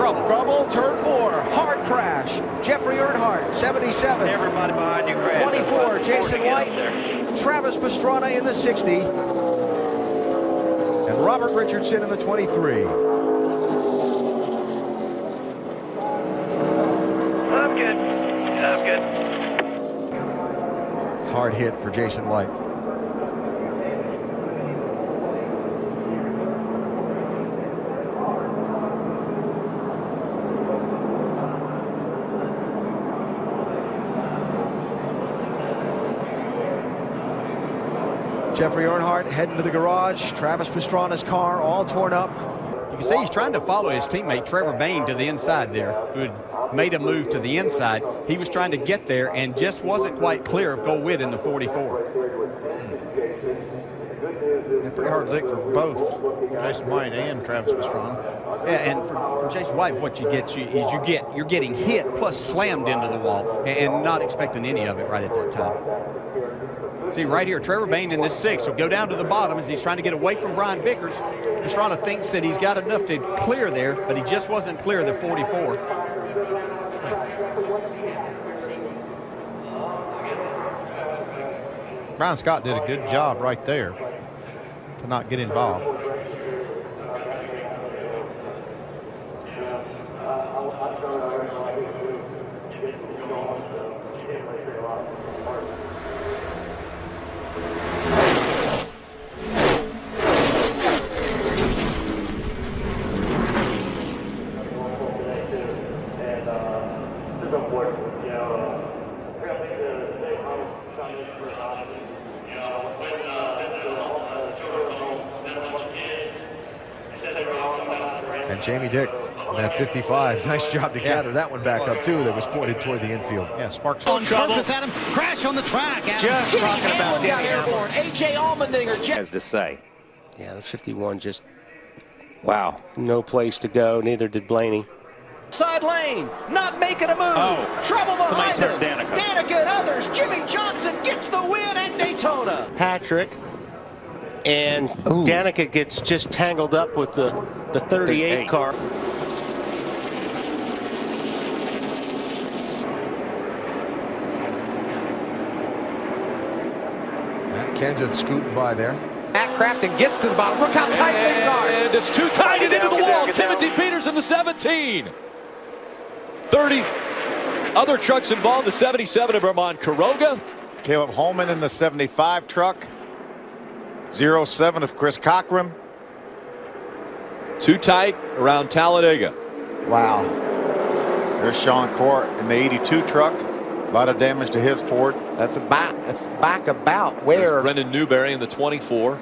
trouble. Trouble, turn 4, hard crash. Jeffrey Earnhardt, 77. Everybody behind you crashed. 24, Jason White. Travis Pastrana in the 60. And Robert Richardson in the 23. I'm good. I'm good. Hard hit for Jason White. Jeffrey Earnhardt heading to the garage. Travis Pastrana's car all torn up. You can see he's trying to follow his teammate Trevor Bayne to the inside there, who had made a move to the inside. He was trying to get there and just wasn't quite clear of Go Witt in the 44. A pretty hard lick for both Jason White and Travis Pastrana. Yeah, and for Jason White, what you get is you're getting hit plus slammed into the wall and not expecting any of it right at that time. See right here, Trevor Bayne in this 6 will go down to the bottom as he's trying to get away from Brian Vickers. Pastrana thinks that he's got enough to clear there, but he just wasn't clear of the 44. Brian Scott did a good job right there to not get involved. And Jamie Dick, that 55, nice job to gather that one back up too. That was pointed toward the infield. Yeah, Sparks on purpose, Adam. Crash on the track. Adam. Just Jimmy talking about Hamlin got Danny airborne. A.J. Allmendinger. As to say. Yeah, the 51 just, wow, no place to go. Neither did Blaney. Side lane, not making a move. Oh, trouble behind him. Danica. Danica and others. Jimmy Johnson gets the win at Daytona. Patrick and Danica gets just tangled up with the 38 car. Matt Kenseth scooting by there. Matt Crafton gets to the bottom. Look how tight things are. And it's too tight and into the wall. Timothy Peters in the 17. 30 other trucks involved. The 77 of Vermont Quiroga. Caleb Holman in the 75 truck. 07 of Chris Cochran. Too tight around Talladega. Wow. There's Sean Court in the 82 truck. A lot of damage to his Ford. That's back about where There's Brendan Newberry in the 24.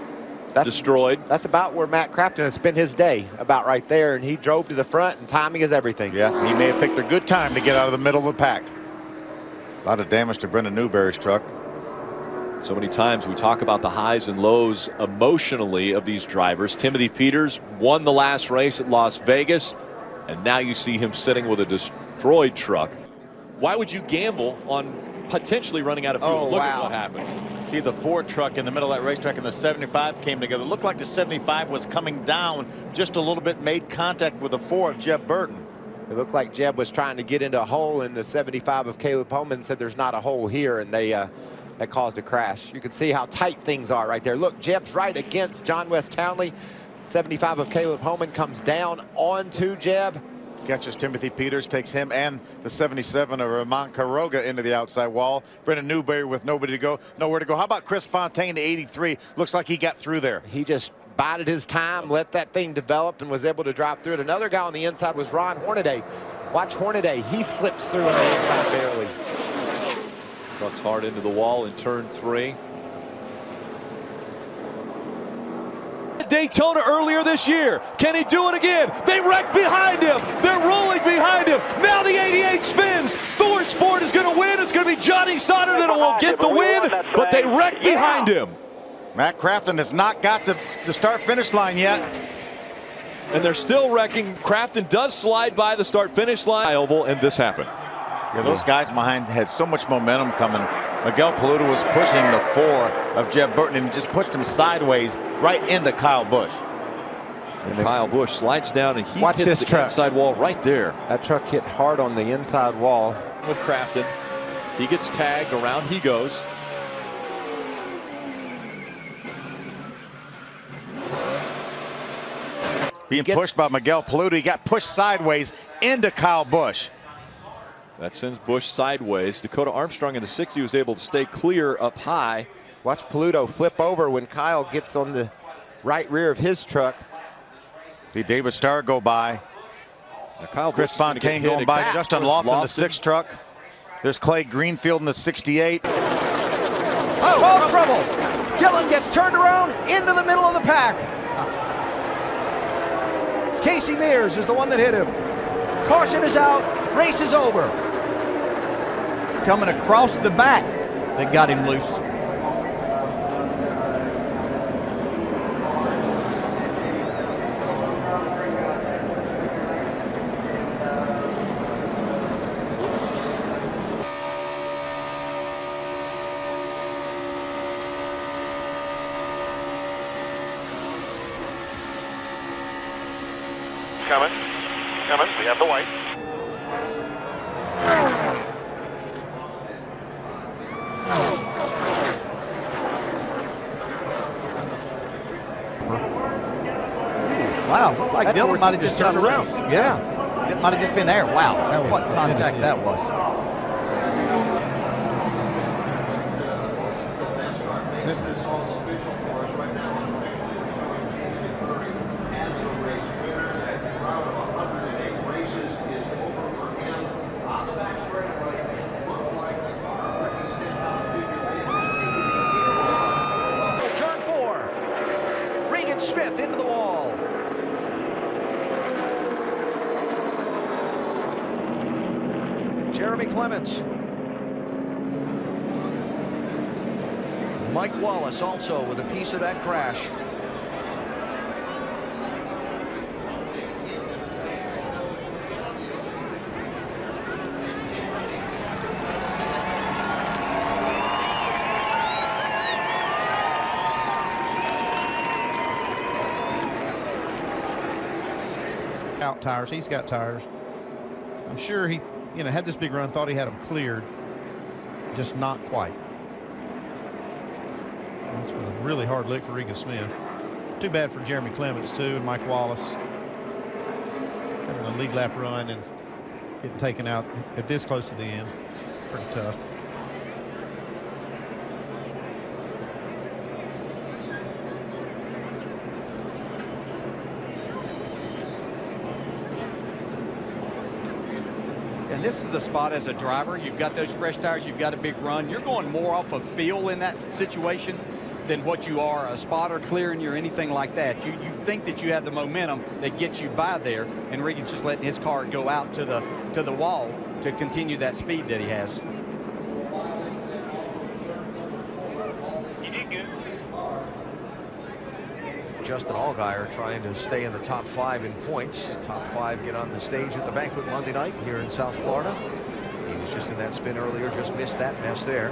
Destroyed. That's about where Matt Crafton has spent his day, about right there, and he drove to the front, and timing is everything. Yeah, he may have picked a good time to get out of the middle of the pack. A lot of damage to Brendan Newberry's truck. So many times we talk about the highs and lows emotionally of these drivers. Timothy Peters won the last race at Las Vegas, and now you see him sitting with a destroyed truck. Why would you gamble on potentially running out of fuel? Look at what happened. See the Ford truck in the middle of that racetrack and the 75 came together. Looked like the 75 was coming down just a little bit, made contact with the 4 of Jeb Burton. It looked like Jeb was trying to get into a hole in the 75 of Caleb Holman, said there's not a hole here, and that caused a crash. You can see how tight things are right there. Look, Jeb's right against John West Townley. 75 of Caleb Holman comes down onto Jeb. Catches Timothy Peters, takes him and the 77 of Vermont Quiroga into the outside wall. Brendan Newberry with nowhere to go. How about Chris Fontaine, the 83? Looks like he got through there. He just bided his time, let that thing develop, and was able to drop through it. Another guy on the inside was Ron Hornaday. Watch Hornaday. He slips through on the inside barely. Trucks hard into the wall in turn 3. Daytona earlier this year. Can he do it again? They wreck behind him. They're rolling behind him. Now the 88 spins. Thor Sport is going to win. It's going to be Johnny Sauter that will get the win, but they wreck behind him. Matt Crafton has not got to the start-finish line yet. And they're still wrecking. Crafton does slide by the start-finish line. Oval, and this happened. Yeah, those guys behind had so much momentum coming. Miguel Paluda was pushing the 4 of Jeb Burton and just pushed him sideways right into Kyle Busch. And Kyle Busch slides down and he Watch hits this the truck. inside wall right there. That truck hit hard on the inside wall. With Crafton. He gets tagged, around he goes. Being pushed by Miguel Paludo. He got pushed sideways into Kyle Busch. That sends Busch sideways. Dakota Armstrong in the 60 was able to stay clear up high. Watch Paludo flip over when Kyle gets on the right rear of his truck. See David Starr go by. Chris Fontaine going by. Justin Lofton, the 6 truck. There's Clay Greenfield in the 68. Oh, trouble. Dillon gets turned around into the middle of the pack. Casey Mears is the one that hit him. Caution is out. Race is over. Coming across the back that got him loose. Coming. We have the white. Wow, looked like Dillon might have just turned around. Yeah, it might have just been there. Wow, what contact that was. Turn 4. Regan Smith into the wall. Jeremy Clements. Mike Wallace also with a piece of that crash. Out tires. He's got tires. I'm sure he, had this big run, thought he had them cleared. Just not quite. It's been a really hard lick for Regan Smith. Too bad for Jeremy Clements, too, and Mike Wallace. Having a lead lap run and getting taken out at this close to the end. Pretty tough. And this is a spot as a driver. You've got those fresh tires. You've got a big run. You're going more off of feel in that situation than what you are a spotter clearing you or anything like that. You think that you have the momentum that gets you by there, and Regan's just letting his car go out to the wall to continue that speed that he has. You did good. Justin Allgaier trying to stay in the top 5 in points. Top 5 get on the stage at the banquet Monday night here in South Florida. He was just in that spin earlier, just missed that mess there.